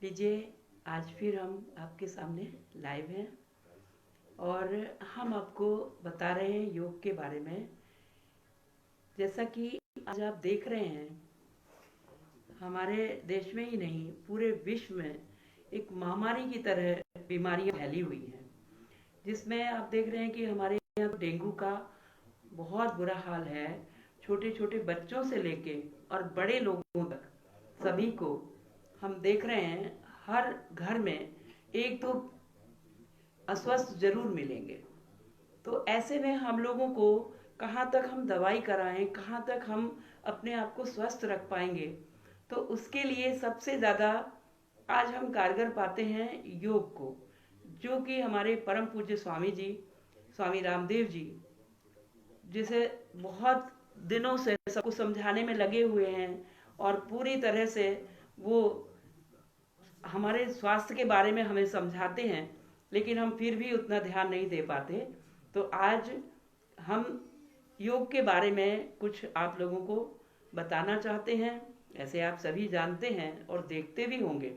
लीजिए, आज फिर हम आपके सामने लाइव हैं और हम आपको बता रहे हैं योग के बारे में। जैसा कि आज आप देख रहे हैं, हमारे देश में ही नहीं पूरे विश्व में एक महामारी की तरह बीमारियां फैली हुई हैं, जिसमें आप देख रहे हैं कि हमारे यहाँ तो डेंगू का बहुत बुरा हाल है। छोटे छोटे बच्चों से लेके और बड़े लोगों तक सभी को हम देख रहे हैं, हर घर में एक तो अस्वस्थ जरूर मिलेंगे। तो ऐसे में हम लोगों को कहाँ तक हम दवाई कराएं, कहाँ तक हम अपने आप को स्वस्थ रख पाएंगे, तो उसके लिए सबसे ज़्यादा आज हम कारगर पाते हैं योग को, जो कि हमारे परम पूज्य स्वामी जी, स्वामी रामदेव जी, जिसे बहुत दिनों से सबको समझाने में लगे हुए हैं और पूरी तरह से वो हमारे स्वास्थ्य के बारे में हमें समझाते हैं, लेकिन हम फिर भी उतना ध्यान नहीं दे पाते। तो आज हम योग के बारे में कुछ आप लोगों को बताना चाहते हैं। ऐसे आप सभी जानते हैं और देखते भी होंगे,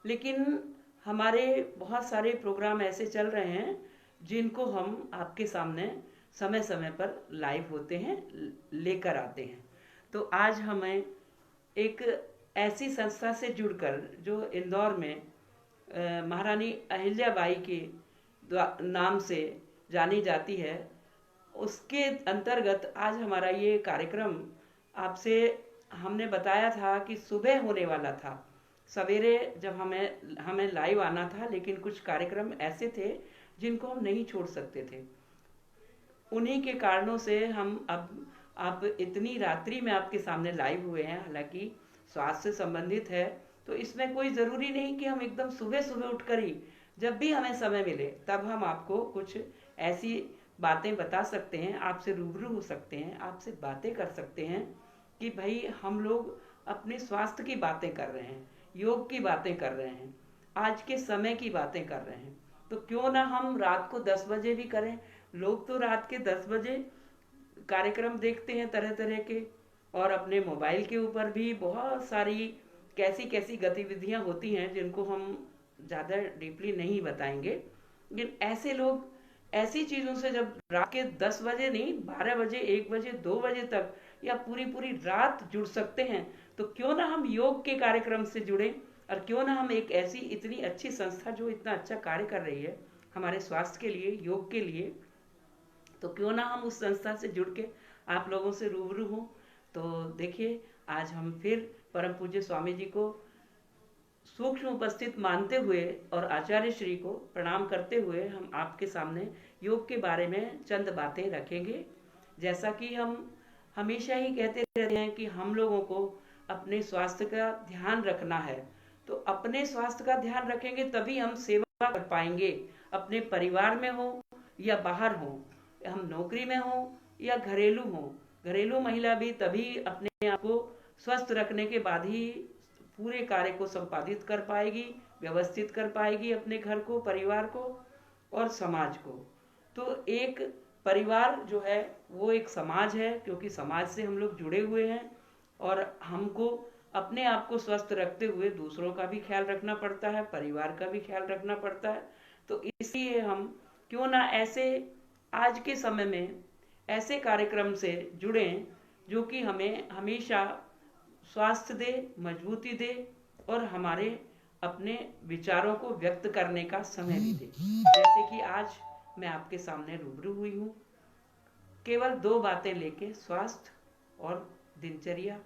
लेकिन हमारे बहुत सारे प्रोग्राम ऐसे चल रहे हैं जिनको हम आपके सामने समय समय पर लाइव होते हैं लेकर आते हैं। तो आज हमें एक ऐसी संस्था से जुड़कर, जो इंदौर में महारानी अहिल्याबाई के नाम से जानी जाती है, उसके अंतर्गत आज हमारा ये कार्यक्रम आपसे हमने बताया था कि सुबह होने वाला था। सवेरे जब हमें हमें लाइव आना था, लेकिन कुछ कार्यक्रम ऐसे थे जिनको हम नहीं छोड़ सकते थे। उन्हीं के कारणों से हम अब आप इतनी रात्रि में आपके सामने लाइव हुए हैं। हालांकि स्वास्थ्य से संबंधित है, तो इसमें कोई ज़रूरी नहीं कि हम एकदम सुबह सुबह उठकर ही, जब भी हमें समय मिले तब हम आपको कुछ ऐसी बातें बता सकते हैं, आपसे रूबरू हो सकते हैं, आपसे बातें कर सकते हैं कि भाई हम लोग अपने स्वास्थ्य की बातें कर रहे हैं, योग की बातें कर रहे हैं, आज के समय की बातें कर रहे हैं। तो क्यों ना हम रात को 10 बजे भी करें। लोग तो रात के 10 बजे कार्यक्रम देखते हैं तरह तरह के, और अपने मोबाइल के ऊपर भी बहुत सारी कैसी कैसी गतिविधियां होती हैं जिनको हम ज़्यादा डीपली नहीं बताएंगे। लेकिन ऐसे लोग ऐसी चीज़ों से जब रात के 10 बजे नहीं, 12 बजे, 1 बजे, 2 बजे तक या पूरी पूरी रात जुड़ सकते हैं, तो क्यों ना हम योग के कार्यक्रम से जुड़ें। और क्यों ना हम एक ऐसी इतनी अच्छी संस्था जो इतना अच्छा कार्य कर रही है हमारे स्वास्थ्य के लिए, योग के लिए, तो क्यों ना हम उस संस्था से जुड़ के आप लोगों से रूबरू हों। तो देखिए, आज हम फिर परम पूज्य स्वामी जी को सूक्ष्म उपस्थित मानते हुए और आचार्य श्री को प्रणाम करते हुए हम आपके सामने योग के बारे में चंद बातें रखेंगे। जैसा कि हम हमेशा ही कहते रहते हैं कि हम लोगों को अपने स्वास्थ्य का ध्यान रखना है, तो अपने स्वास्थ्य का ध्यान रखेंगे तभी हम सेवा कर पाएंगे। अपने परिवार में हो या बाहर हो, हम नौकरी में हो या घरेलू हो, घरेलू महिला भी तभी अपने आप को स्वस्थ रखने के बाद ही पूरे कार्य को संपादित कर पाएगी, व्यवस्थित कर पाएगी अपने घर को, परिवार को और समाज को। तो एक परिवार जो है वो एक समाज है, क्योंकि समाज से हम लोग जुड़े हुए हैं और हमको अपने आप को स्वस्थ रखते हुए दूसरों का भी ख्याल रखना पड़ता है, परिवार का भी ख्याल रखना पड़ता है। तो इसलिए हम क्यों ना ऐसे आज के समय में ऐसे कार्यक्रम से जुड़ें जो कि हमें हमेशा स्वास्थ्य दे, मजबूती दे और हमारे अपने विचारों को व्यक्त करने का समय भी दे। जैसे कि आज मैं आपके सामने रूबरू हुई हूँ केवल दो बातें लेके, स्वास्थ्य और दिनचर्या।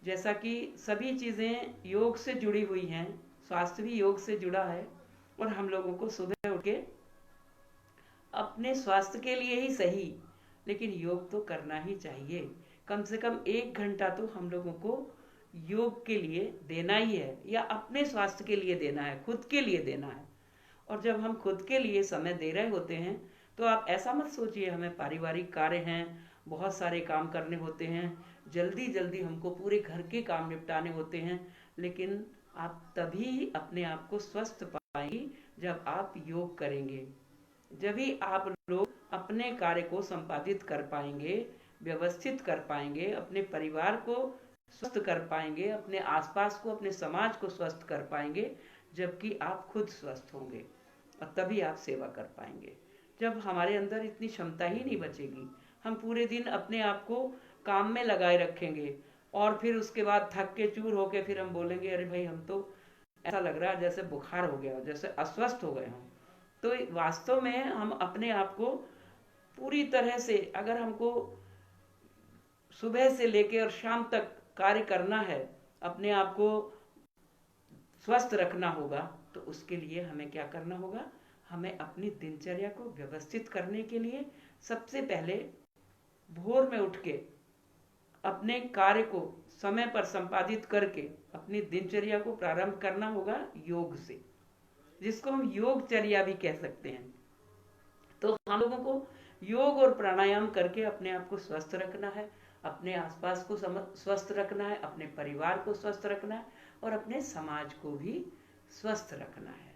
जैसा कि सभी चीज़ें योग से जुड़ी हुई हैं, स्वास्थ्य भी योग से जुड़ा है, और हम लोगों को सुबह उठ के अपने स्वास्थ्य के लिए ही सही, लेकिन योग तो करना ही चाहिए। कम से कम 1 घंटा तो हम लोगों को योग के लिए देना ही है, या अपने स्वास्थ्य के लिए देना है, खुद के लिए देना है। और जब हम खुद के लिए समय दे रहे होते हैं, तो आप ऐसा मत सोचिए हमें पारिवारिक कार्य हैं, बहुत सारे काम करने होते हैं, जल्दी जल्दी हमको पूरे घर के काम निपटाने होते हैं, लेकिन आप तभी अपने आप को स्वस्थ पाएंगे जब आप योग करेंगे। जब भी आप लोग अपने कार्य को संपादित कर पाएंगे, व्यवस्थित कर पाएंगे, अपने परिवार को स्वस्थ कर पाएंगे, अपने आसपास को, अपने समाज को स्वस्थ कर पाएंगे, जबकि आप खुद स्वस्थ होंगे, और तभी आप सेवा कर पाएंगे। जब हमारे अंदर इतनी क्षमता ही नहीं बचेगी, हम पूरे दिन अपने आप को काम में लगाए रखेंगे और फिर उसके बाद थक के चूर होके फिर हम बोलेंगे अरे भाई हम तो, ऐसा लग रहा है जैसे बुखार हो गया हो, जैसे अस्वस्थ हो गए हों। तो वास्तव में हम अपने आप को पूरी तरह से, अगर हमको सुबह से लेकर और शाम तक कार्य करना है, अपने आप को स्वस्थ रखना होगा, तो उसके लिए हमें क्या करना होगा? हमें अपनी दिनचर्या को व्यवस्थित करने के लिए सबसे पहले भोर में उठ के अपने कार्य को समय पर संपादित करके अपनी दिनचर्या को प्रारंभ करना होगा योग से, जिसको हम योगचर्या भी कह सकते हैं। तो हम लोगों को योग और प्राणायाम करके अपने आप को स्वस्थ रखना है, अपने आसपास को स्वस्थ रखना है, अपने परिवार को स्वस्थ रखना है और अपने समाज को भी स्वस्थ रखना है।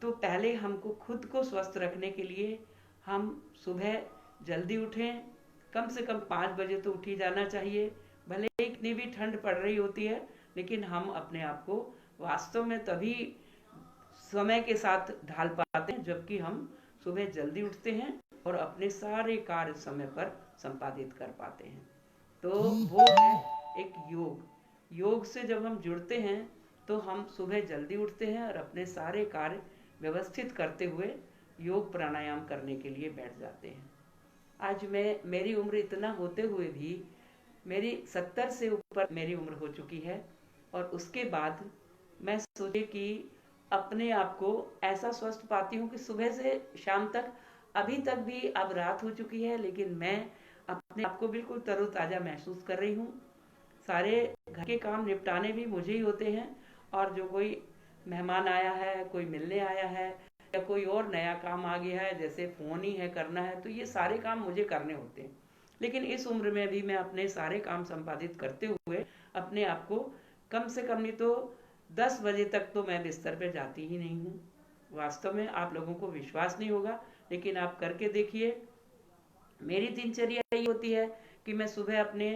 तो पहले हमको खुद को स्वस्थ रखने के लिए हम सुबह जल्दी उठें, कम से कम 5 बजे तो उठ ही जाना चाहिए। भले इतनी भी ठंड पड़ रही होती है, लेकिन हम अपने आप को वास्तव में तभी समय के साथ ढाल पाते हैं जबकि हम सुबह जल्दी उठते हैं और अपने सारे कार्य समय पर संपादित कर पाते हैं। तो वो है एक योग। योग से जब हम जुड़ते हैं तो हम सुबह जल्दी उठते हैं और अपने सारे कार्य व्यवस्थित करते हुए योग प्राणायाम करने के लिए बैठ जाते हैं। आज मेरी उम्र इतना होते हुए भी, मेरी 70 से ऊपर मेरी उम्र हो चुकी है, और उसके बाद मैं सोचे कि अपने आप को ऐसा स्वस्थ पाती हूँ कि सुबह से शाम तक, अभी तक भी अब रात हो चुकी है लेकिन मैं अपने आप को बिल्कुल तरोताजा महसूस कर रही हूँ। सारे घर के काम निपटाने भी मुझे ही होते हैं, और जो कोई मेहमान आया है, कोई मिलने आया है, या कोई और नया काम आ गया है, जैसे फोन ही है करना है, तो ये सारे काम मुझे करने होते हैं। लेकिन इस उम्र में भी मैं अपने सारे काम संपादित करते हुए अपने आप को, कम से कम नहीं तो 10 बजे तक तो मैं बिस्तर पे जाती ही नहीं हूँ। वास्तव में आप लोगों को विश्वास नहीं होगा, लेकिन आप करके देखिए। मेरी दिनचर्या यही होती है कि मैं सुबह अपने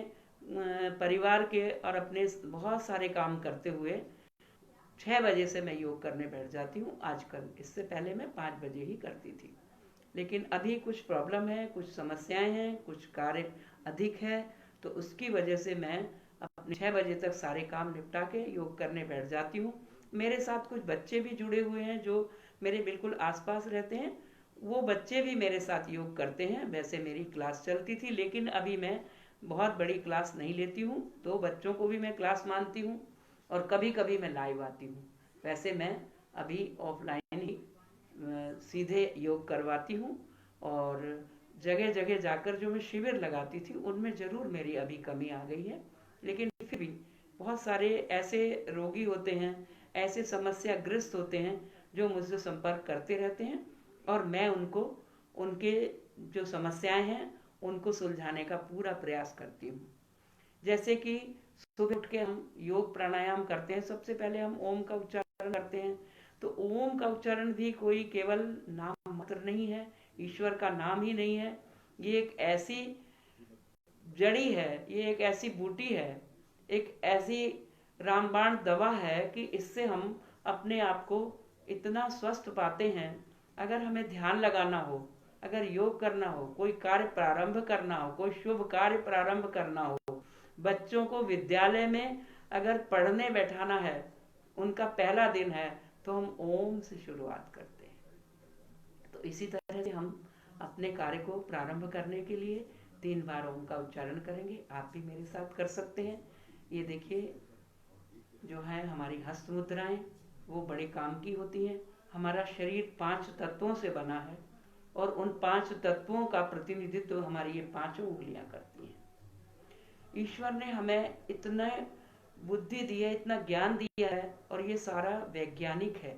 परिवार के और अपने बहुत सारे काम करते हुए 6 बजे से मैं योग करने बैठ जाती हूँ आजकल। इससे पहले मैं 5 बजे ही करती थी, लेकिन अभी कुछ प्रॉब्लम है, कुछ समस्याएं हैं, कुछ कार्य अधिक है, तो उसकी वजह से मैं अपने 6 बजे तक सारे काम निपटा के योग करने बैठ जाती हूँ। मेरे साथ कुछ बच्चे भी जुड़े हुए हैं जो मेरे बिल्कुल आसपास रहते हैं, वो बच्चे भी मेरे साथ योग करते हैं। वैसे मेरी क्लास चलती थी, लेकिन अभी मैं बहुत बड़ी क्लास नहीं लेती हूँ, तो बच्चों को भी मैं क्लास मानती हूँ, और कभी कभी मैं लाइव आती हूँ। वैसे मैं अभी ऑफलाइन ही सीधे योग करवाती हूँ, और जगह जगह जाकर जो मैं शिविर लगाती थी उनमें ज़रूर मेरी अभी कमी आ गई है। लेकिन फिर भी बहुत सारे ऐसे रोगी होते हैं, ऐसे समस्याग्रस्त होते हैं जो मुझसे संपर्क करते रहते हैं, और मैं उनको, उनके जो समस्याएं हैं उनको सुलझाने का पूरा प्रयास करती हूँ। जैसे कि सुबह उठ के हम योग प्राणायाम करते हैं, सबसे पहले हम ओम का उच्चारण करते हैं। तो ओम का उच्चारण भी कोई केवल नाम मात्र नहीं है, ईश्वर का नाम ही नहीं है। ये एक ऐसी जड़ी है, ये एक ऐसी बूटी है, एक ऐसी रामबाण दवा है कि इससे हम अपने आप को इतना स्वस्थ पाते हैं। अगर हमें ध्यान लगाना हो, अगर योग करना हो, कोई कार्य प्रारंभ करना हो, कोई शुभ कार्य प्रारंभ करना हो, बच्चों को विद्यालय में अगर पढ़ने बैठाना है, उनका पहला दिन है, तो हम ओम से शुरुआत करते हैं। तो इसी तरह से हम अपने कार्य को प्रारंभ करने के लिए 3 बार ओम का उच्चारण करेंगे। आप भी मेरे साथ कर सकते हैं। ये देखिए, जो है हमारी हस्त मुद्राएं, वो बड़े काम की होती हैं। हमारा शरीर 5 तत्वों से बना है, और उन 5 तत्वों का प्रतिनिधित्व हमारी ये 5 उंगलियां करती हैं। ईश्वर ने हमें इतना बुद्धि दी है, इतना ज्ञान दिया है, और ये सारा वैज्ञानिक है।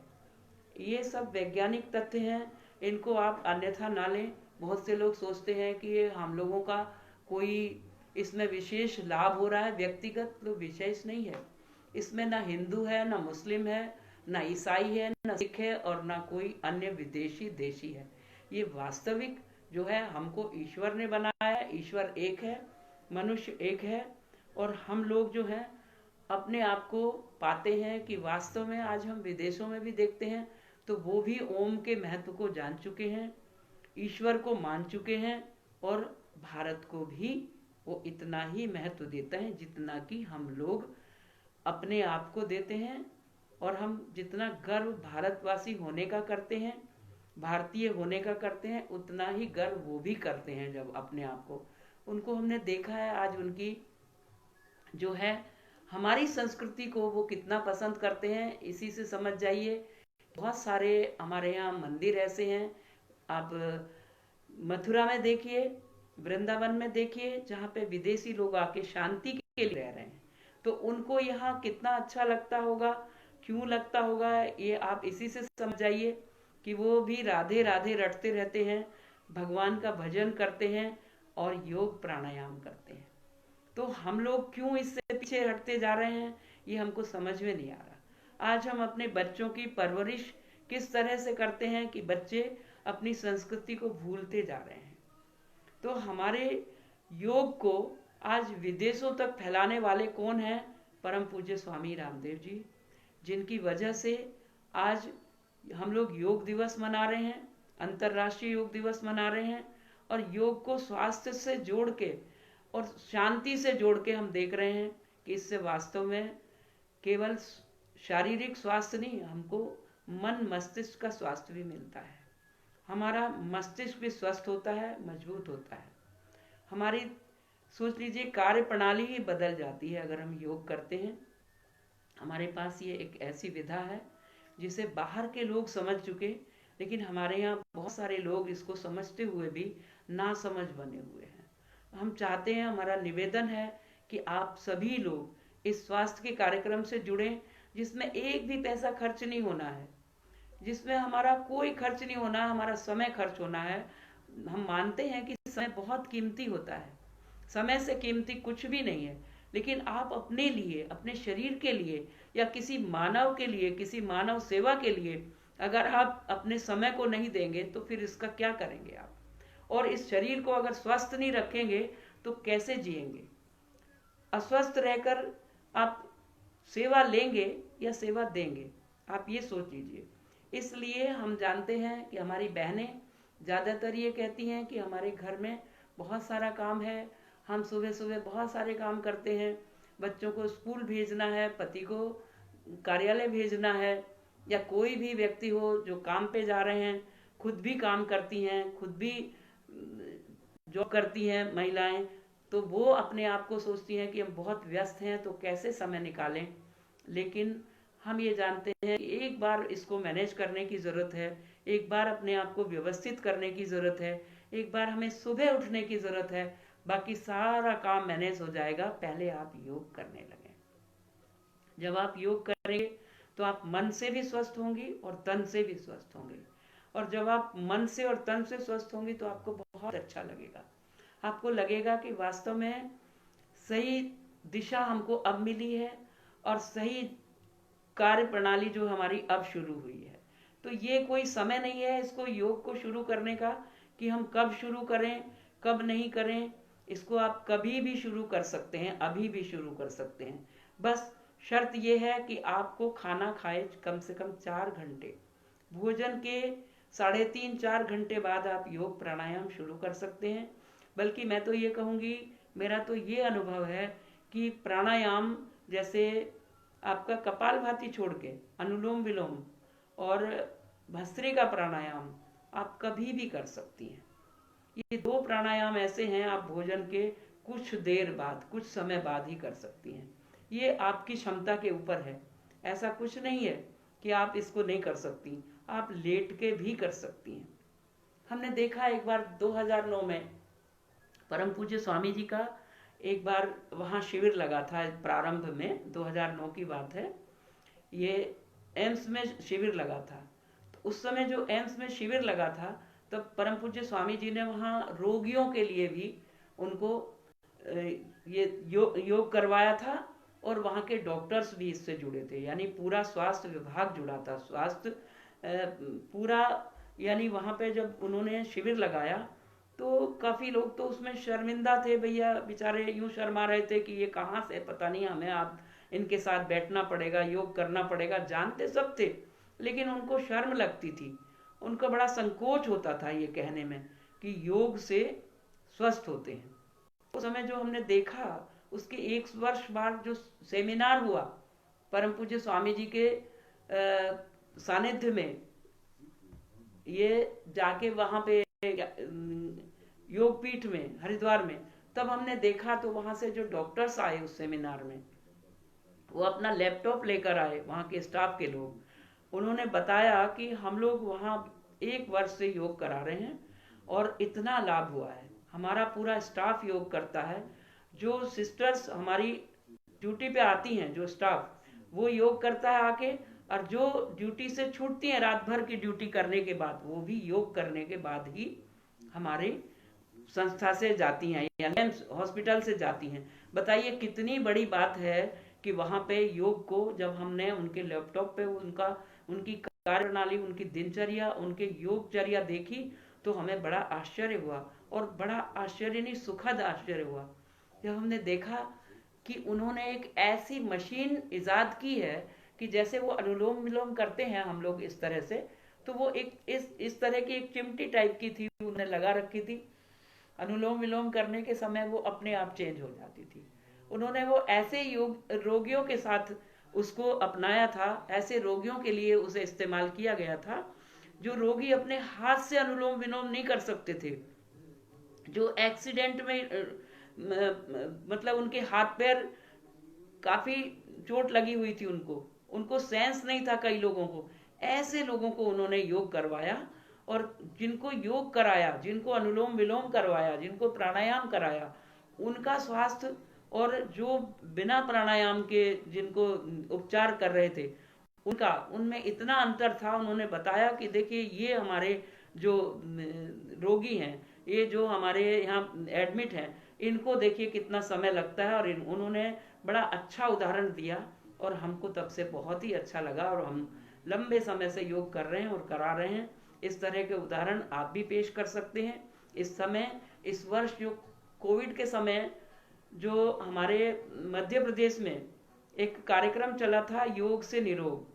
ये सब वैज्ञानिक तथ्य हैं, इनको आप अन्यथा ना लें। बहुत से लोग सोचते हैं कि ये हम लोगों का कोई इसमें विशेष लाभ हो रहा है, व्यक्तिगत तो विशेष नहीं है। इसमें ना हिंदू है, ना मुस्लिम है, ना ईसाई है, ना सिख है, और ना कोई अन्य विदेशी देशी है। ये वास्तविक जो है, हमको ईश्वर ने बनाया है। ईश्वर एक है, मनुष्य एक है, और हम लोग जो हैं अपने आप को पाते हैं कि वास्तव में आज हम विदेशों में भी देखते हैं तो वो भी ओम के महत्व को जान चुके हैं, ईश्वर को मान चुके हैं, और भारत को भी वो इतना ही महत्व देता है जितना कि हम लोग अपने आप को देते हैं। और हम जितना गर्व भारतवासी होने का करते हैं, भारतीय होने का करते हैं, उतना ही गर्व वो भी करते हैं जब अपने आप को। उनको हमने देखा है आज उनकी जो है हमारी संस्कृति को वो कितना पसंद करते हैं, इसी से समझ जाइए। बहुत सारे हमारे यहाँ मंदिर ऐसे हैं, आप मथुरा में देखिए, वृंदावन में देखिए, जहाँ पे विदेशी लोग आके शांति के लिए रह रहे हैं। तो उनको यहाँ कितना अच्छा लगता होगा, क्यों लगता होगा, ये आप इसी से समझ जाइए कि वो भी राधे राधे रटते रहते हैं, भगवान का भजन करते हैं और योग प्राणायाम करते हैं। तो हम लोग क्यों इससे पीछे हटते जा रहे हैं, ये हमको समझ में नहीं आ रहा। आज हम अपने बच्चों की परवरिश किस तरह से करते हैं कि बच्चे अपनी संस्कृति को भूलते जा रहे हैं। तो हमारे योग को आज विदेशों तक फैलाने वाले कौन हैं? परम पूज्य स्वामी रामदेव जी, जिनकी वजह से आज हम लोग योग दिवस मना रहे हैं, अंतर्राष्ट्रीय योग दिवस मना रहे हैं, और योग को स्वास्थ्य से जोड़ के और शांति से जोड़ के हम देख रहे हैं कि इससे वास्तव में केवल शारीरिक स्वास्थ्य नहीं, हमको मन मस्तिष्क का स्वास्थ्य भी मिलता है। हमारा मस्तिष्क भी स्वस्थ होता है, मजबूत होता है। हमारी सोच लीजिए कार्य प्रणाली ही बदल जाती है अगर हम योग करते हैं। हमारे पास ये एक ऐसी विधा है जिसे बाहर के लोग समझ चुके, लेकिन हमारे यहाँ बहुत सारे लोग इसको समझते हुए भी ना समझ बने हुए हैं। हम चाहते हैं, हमारा निवेदन है कि आप सभी लोग इस स्वास्थ्य के कार्यक्रम से जुड़ें, जिसमें एक भी पैसा खर्च नहीं होना है, जिसमें हमारा कोई खर्च नहीं होना, हमारा समय खर्च होना है। हम मानते हैं कि समय बहुत कीमती होता है, समय से कीमती कुछ भी नहीं है, लेकिन आप अपने लिए, अपने शरीर के लिए, या किसी मानव के लिए, किसी मानव सेवा के लिए अगर आप अपने समय को नहीं देंगे तो फिर इसका क्या करेंगे आप? और इस शरीर को अगर स्वस्थ नहीं रखेंगे तो कैसे जिएंगे? अस्वस्थ रहकर आप सेवा लेंगे या सेवा देंगे, आप ये सोच लीजिए। इसलिए हम जानते हैं कि हमारी बहनें ज़्यादातर ये कहती हैं कि हमारे घर में बहुत सारा काम है, हम सुबह सुबह बहुत सारे काम करते हैं, बच्चों को स्कूल भेजना है, पति को कार्यालय भेजना है, या कोई भी व्यक्ति हो जो काम पे जा रहे हैं, खुद भी काम करती हैं, खुद भी जॉब करती हैं महिलाएं, तो वो अपने आप को सोचती हैं कि हम बहुत व्यस्त हैं तो कैसे समय निकालें। लेकिन हम ये जानते हैं कि एक बार इसको मैनेज करने की ज़रूरत है, एक बार अपने आप को व्यवस्थित करने की ज़रूरत है, एक बार हमें सुबह उठने की ज़रूरत है, बाकी सारा काम मैनेज हो जाएगा। पहले आप योग करने लगें। जब आप योग करेंगे तो आप मन से भी स्वस्थ होंगी और तन से भी स्वस्थ होंगे, और जब आप मन से और तन से स्वस्थ होंगी तो आपको बहुत अच्छा लगेगा। आपको लगेगा कि वास्तव में सही दिशा हमको अब मिली है और सही कार्य प्रणाली जो हमारी अब शुरू हुई है। तो ये कोई समय नहीं है इसको, योग को शुरू करने का, कि हम कब शुरू करें कब नहीं करें। इसको आप कभी भी शुरू कर सकते हैं, अभी भी शुरू कर सकते हैं। बस शर्त यह है कि आपको खाना खाए कम से कम 4 घंटे, भोजन के 3.5-4 घंटे बाद आप योग प्राणायाम शुरू कर सकते हैं। बल्कि मैं तो ये कहूँगी, मेरा तो ये अनुभव है कि प्राणायाम जैसे आपका कपालभाति छोड़ के अनुलोम विलोम और भस्त्रिका प्राणायाम आप कभी भी कर सकती हैं। ये 2 प्राणायाम ऐसे हैं आप भोजन के कुछ देर बाद, कुछ समय बाद ही कर सकती हैं। ये आपकी क्षमता के ऊपर है, ऐसा कुछ नहीं है कि आप इसको नहीं कर सकती, आप लेट के भी कर सकती हैं। हमने देखा एक बार 2009 में परम पूज्य स्वामी जी का एक बार वहाँ शिविर लगा था, प्रारंभ में 2009 की बात है, ये एम्स में शिविर लगा था। तो उस समय जो एम्स में शिविर लगा था तब परम पूज्य स्वामी जी ने वहाँ रोगियों के लिए भी उनको ये योग करवाया था, और वहाँ के डॉक्टर्स भी इससे जुड़े थे, यानी पूरा स्वास्थ्य विभाग जुड़ा था। स्वास्थ्य पूरा, यानी वहाँ पे जब उन्होंने शिविर लगाया तो काफ़ी लोग तो उसमें शर्मिंदा थे, भैया बेचारे यूं शर्मा रहे थे कि ये कहाँ से, पता नहीं, हमें आप इनके साथ बैठना पड़ेगा, योग करना पड़ेगा। जानते सब थे, लेकिन उनको शर्म लगती थी, उनको बड़ा संकोच होता था ये कहने में कि योग से स्वस्थ होते हैं। उस समय जो हमने देखा, उसके एक वर्ष बाद जो सेमिनार हुआ परम पूज्य स्वामी जी के सानिध्य में, ये जाके वहां पे योग पीठ में हरिद्वार में, तब हमने देखा तो वहां से जो डॉक्टर्स आए उस सेमिनार में, वो अपना लैपटॉप लेकर आए, वहां के स्टाफ के लोग। उन्होंने बताया कि हम लोग वहां 1 वर्ष से योग करा रहे हैं और इतना लाभ हुआ है, हमारा पूरा स्टाफ योग करता है। जो सिस्टर्स हमारी ड्यूटी पे आती हैं, जो स्टाफ, वो योग करता है आके, और जो ड्यूटी से छूटती हैं रात भर की ड्यूटी करने के बाद, वो भी योग करने के बाद ही हमारी संस्था से जाती हैं या हॉस्पिटल से जाती हैं। बताइए कितनी बड़ी बात है कि वहां पे योग को जब हमने उनके लैपटॉप पे उनकी कार्य प्रणाली, उनकी दिनचर्या, उनके योगचर्या देखी, तो हमें बड़ा आश्चर्य हुआ। और बड़ा आश्चर्य नहीं, सुखद आश्चर्य हुआ जब हमने देखा कि उन्होंने एक ऐसी मशीन इजाद की है कि जैसे वो अनुलोम विलोम करते हैं हम लोग इस तरह से, तो वो एक इस तरह की एक चिमटी टाइप की थी, उन्हें लगा रखी थी। अनुलोम विलोम करने के समय वो अपने आप चेंज हो जाती थी। उन्होंने वो ऐसे योग रोगियों के साथ उसको अपनाया था, ऐसे रोगियों के लिए उसे इस्तेमाल किया गया था जो रोगी अपने हाथ से अनुलोम विलोम नहीं कर सकते थे, जो एक्सीडेंट में मतलब उनके हाथ पैर काफी चोट लगी हुई थी, उनको सेंस नहीं था कई लोगों को, ऐसे लोगों को उन्होंने योग करवाया। और जिनको योग कराया, जिनको अनुलोम विलोम करवाया, जिनको प्राणायाम कराया, उनका स्वास्थ्य, और जो बिना प्राणायाम के जिनको उपचार कर रहे थे उनका, उनमें इतना अंतर था। उन्होंने बताया कि देखिए ये हमारे जो रोगी हैं, ये जो हमारे यहाँ एडमिट हैं, इनको देखिए कितना समय लगता है। और उन्होंने बड़ा अच्छा उदाहरण दिया और हमको तब से बहुत ही अच्छा लगा, और हम लंबे समय से योग कर रहे हैं और करा रहे हैं। इस तरह के उदाहरण आप भी पेश कर सकते हैं। इस समय, इस वर्ष जो कोविड के समय जो हमारे मध्य प्रदेश में एक कार्यक्रम चला था योग से निरोग,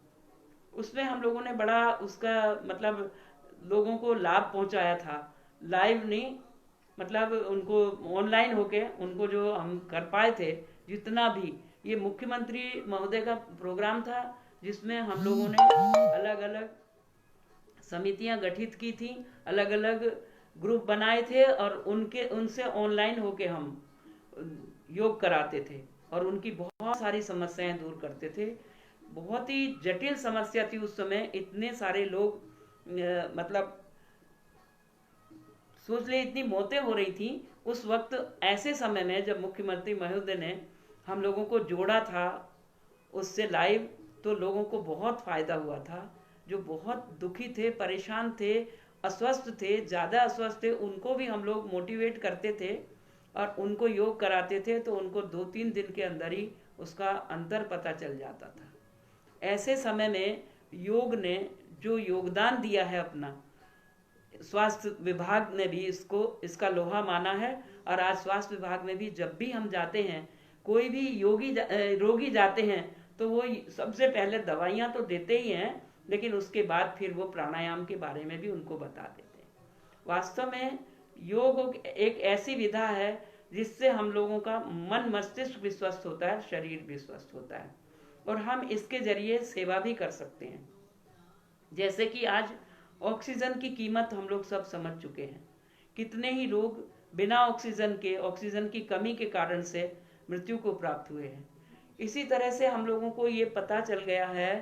उसमें हम लोगों ने बड़ा उसका मतलब लोगों को लाभ पहुंचाया था। लाइव नहीं, मतलब उनको ऑनलाइन होके उनको जो हम कर पाए थे जितना भी। ये मुख्यमंत्री महोदय का प्रोग्राम था जिसमें हम लोगों ने अलग अलग समितियां गठित की थी, अलग अलग ग्रुप बनाए थे, और उनसे ऑनलाइन होके हम योग कराते थे और उनकी बहुत सारी समस्याएं दूर करते थे। बहुत ही जटिल समस्या थी उस समय, इतने सारे लोग मतलब सोच ले इतनी मौतें हो रही थी उस वक्त। ऐसे समय में जब मुख्यमंत्री महोदय ने हम लोगों को जोड़ा था उससे लाइव, तो लोगों को बहुत फायदा हुआ था। जो बहुत दुखी थे, परेशान थे, अस्वस्थ थे, ज़्यादा अस्वस्थ थे, उनको भी हम लोग मोटिवेट करते थे और उनको योग कराते थे, तो उनको 2-3 दिन के अंदर ही उसका अंतर पता चल जाता था। ऐसे समय में योग ने जो योगदान दिया है अपना, स्वास्थ्य विभाग ने भी इसका लोहा माना है। और आज स्वास्थ्य विभाग में भी जब भी हम जाते हैं, कोई भी रोगी जाते हैं, तो वो सबसे पहले दवाइयाँ तो देते ही हैं, लेकिन उसके बाद फिर वो प्राणायाम के बारे में भी उनको बता देते हैं। वास्तव में योग एक ऐसी विधा है जिससे हम लोगों का मन मस्तिष्क भी स्वस्थ होता है, शरीर भी स्वस्थ होता है, और हम इसके जरिए सेवा भी कर सकते हैं। जैसे कि आज ऑक्सीजन की कीमत हम लोग सब समझ चुके हैं। कितने ही लोग बिना ऑक्सीजन के, ऑक्सीजन की कमी के कारण से मृत्यु को प्राप्त हुए हैं। इसी तरह से हम लोगों को ये पता चल गया है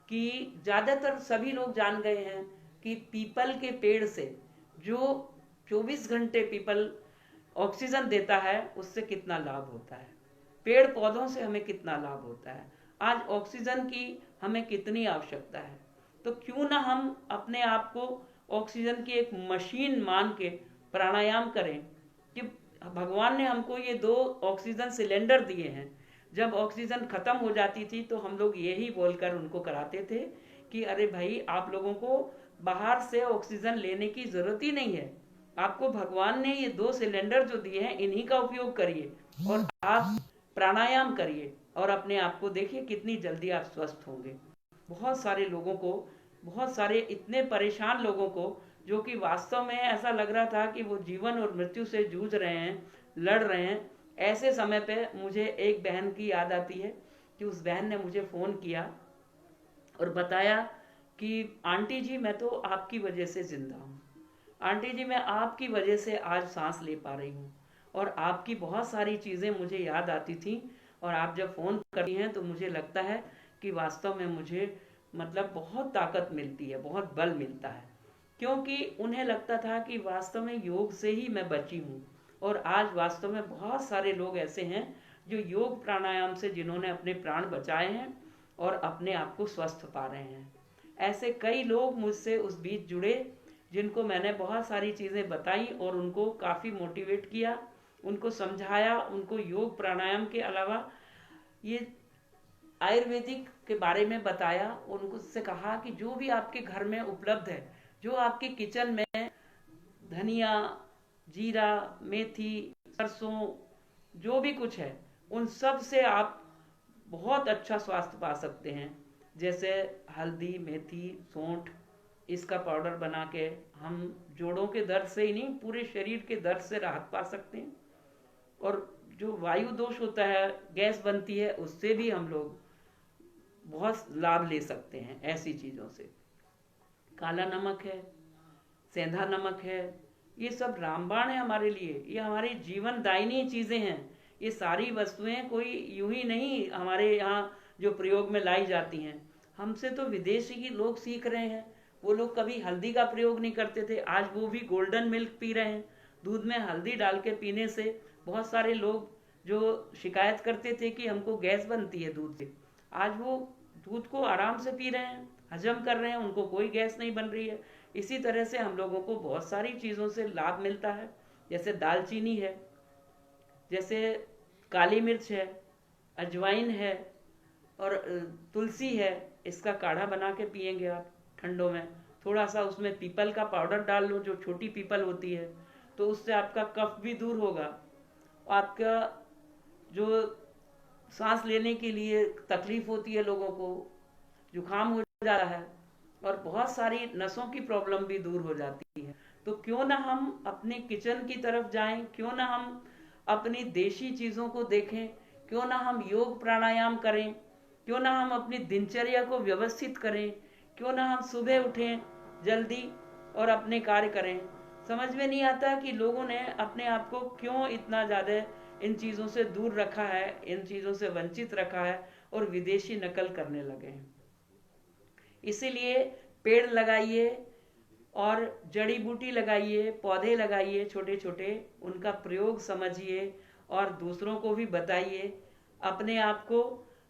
कि ज़्यादातर सभी लोग जान गए हैं कि पीपल के पेड़ से जो 24 घंटे पीपल ऑक्सीजन देता है, उससे कितना लाभ होता है। पेड़ पौधों से हमें कितना लाभ होता है। आज ऑक्सीजन की हमें कितनी आवश्यकता है, तो क्यों ना हम अपने आप को ऑक्सीजन की एक मशीन मान के प्राणायाम करें। कि भगवान ने हमको ये 2 ऑक्सीजन सिलेंडर दिए हैं। जब ऑक्सीजन खत्म हो जाती थी तो हम लोग यही बोलकर उनको कराते थे कि अरे भाई, आप लोगों को बाहर से ऑक्सीजन लेने की जरूरत ही नहीं है, आपको भगवान ने ये 2 सिलेंडर जो दिए हैं, इन्हीं का उपयोग करिए और आप प्राणायाम करिए और अपने आप को देखिए कितनी जल्दी आप स्वस्थ होंगे। बहुत सारे लोगों को, बहुत सारे इतने परेशान लोगों को, जो कि वास्तव में ऐसा लग रहा था कि वो जीवन और मृत्यु से जूझ रहे हैं, लड़ रहे हैं, ऐसे समय पे मुझे एक बहन की याद आती है कि उस बहन ने मुझे फ़ोन किया और बताया कि आंटी जी, मैं तो आपकी वजह से जिंदा हूँ। आंटी जी, मैं आपकी वजह से आज सांस ले पा रही हूँ और आपकी बहुत सारी चीज़ें मुझे याद आती थी और आप जब फ़ोन करती हैं तो मुझे लगता है कि वास्तव में मुझे मतलब बहुत ताकत मिलती है, बहुत बल मिलता है, क्योंकि उन्हें लगता था कि वास्तव में योग से ही मैं बची हूँ। और आज वास्तव में बहुत सारे लोग ऐसे हैं जो योग प्राणायाम से जिन्होंने अपने प्राण बचाए हैं और अपने आप को स्वस्थ पा रहे हैं। ऐसे कई लोग मुझसे उस बीच जुड़े जिनको मैंने बहुत सारी चीज़ें बताई और उनको काफ़ी मोटिवेट किया, उनको समझाया, उनको योग प्राणायाम के अलावा ये आयुर्वेदिक के बारे में बताया। उनको से कहा कि जो भी आपके घर में उपलब्ध है, जो आपके किचन में धनिया, जीरा, मेथी, सरसों, जो भी कुछ है, उन सब से आप बहुत अच्छा स्वास्थ्य पा सकते हैं। जैसे हल्दी, मेथी, सौंठ, इसका पाउडर बना के हम जोड़ों के दर्द से ही नहीं, पूरे शरीर के दर्द से राहत पा सकते हैं। और जो वायु दोष होता है, गैस बनती है, उससे भी हम लोग बहुत लाभ ले सकते हैं ऐसी चीज़ों से। काला नमक है, सेंधा नमक है, ये सब रामबाण है हमारे लिए, ये हमारी जीवन दायिनी चीज़ें हैं। ये सारी वस्तुएं कोई यूं ही नहीं हमारे यहाँ जो प्रयोग में लाई जाती हैं, हमसे तो विदेशी ही लोग सीख रहे हैं। वो लोग कभी हल्दी का प्रयोग नहीं करते थे, आज वो भी गोल्डन मिल्क पी रहे हैं। दूध में हल्दी डाल के पीने से बहुत सारे लोग जो शिकायत करते थे कि हमको गैस बनती है दूध से, आज वो दूध को आराम से पी रहे हैं, हजम कर रहे हैं, उनको कोई गैस नहीं बन रही है। इसी तरह से हम लोगों को बहुत सारी चीज़ों से लाभ मिलता है। जैसे दालचीनी है, जैसे काली मिर्च है, अजवाइन है और तुलसी है। इसका काढ़ा बना के पियेंगे आप ठंडों में, थोड़ा सा उसमें पीपल का पाउडर डाल लो, जो छोटी पीपल होती है, तो उससे आपका कफ भी दूर होगा। आपका जो सांस लेने के लिए तकलीफ होती है लोगों को, जुकाम हो जाता है और बहुत सारी नसों की प्रॉब्लम भी दूर हो जाती है। तो क्यों ना हम अपने किचन की तरफ जाएं, क्यों ना हम अपनी देशी चीज़ों को देखें, क्यों ना हम योग प्राणायाम करें, क्यों ना हम अपनी दिनचर्या को व्यवस्थित करें, क्यों ना हम सुबह उठें जल्दी और अपने कार्य करें। समझ में नहीं आता कि लोगों ने अपने आप को क्यों इतना ज़्यादा इन चीज़ों से दूर रखा है, इन चीज़ों से वंचित रखा है और विदेशी नकल करने लगे हैं। इसीलिए पेड़ लगाइए और जड़ी बूटी लगाइए, पौधे लगाइए छोटे छोटे, उनका प्रयोग समझिए और दूसरों को भी बताइए। अपने आप को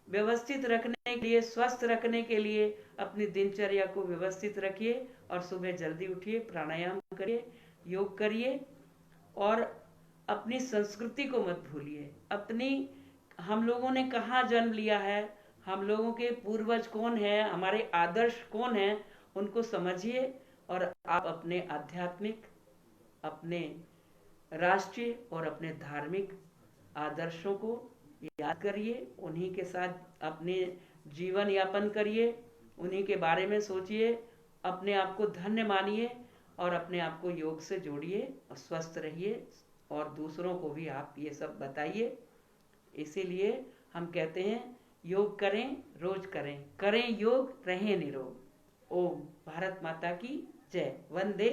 व्यवस्थित रखने के लिए, स्वस्थ रखने के लिए अपनी दिनचर्या को व्यवस्थित रखिए और सुबह जल्दी उठिए, प्राणायाम करिए, योग करिए और अपनी संस्कृति को मत भूलिए। अपनी, हम लोगों ने कहाँ जन्म लिया है, हम लोगों के पूर्वज कौन हैं, हमारे आदर्श कौन हैं, उनको समझिए और आप अपने आध्यात्मिक, अपने राष्ट्रीय और अपने धार्मिक आदर्शों को याद करिए, उन्हीं के साथ अपने जीवन यापन करिए, उन्हीं के बारे में सोचिए, अपने आप को धन्य मानिए और अपने आप को योग से जोड़िए और स्वस्थ रहिए और दूसरों को भी आप ये सब बताइए। इसीलिए हम कहते हैं योग करें, रोज करें, करें योग, रहें निरोग। ओम। भारत माता की जय। वंदे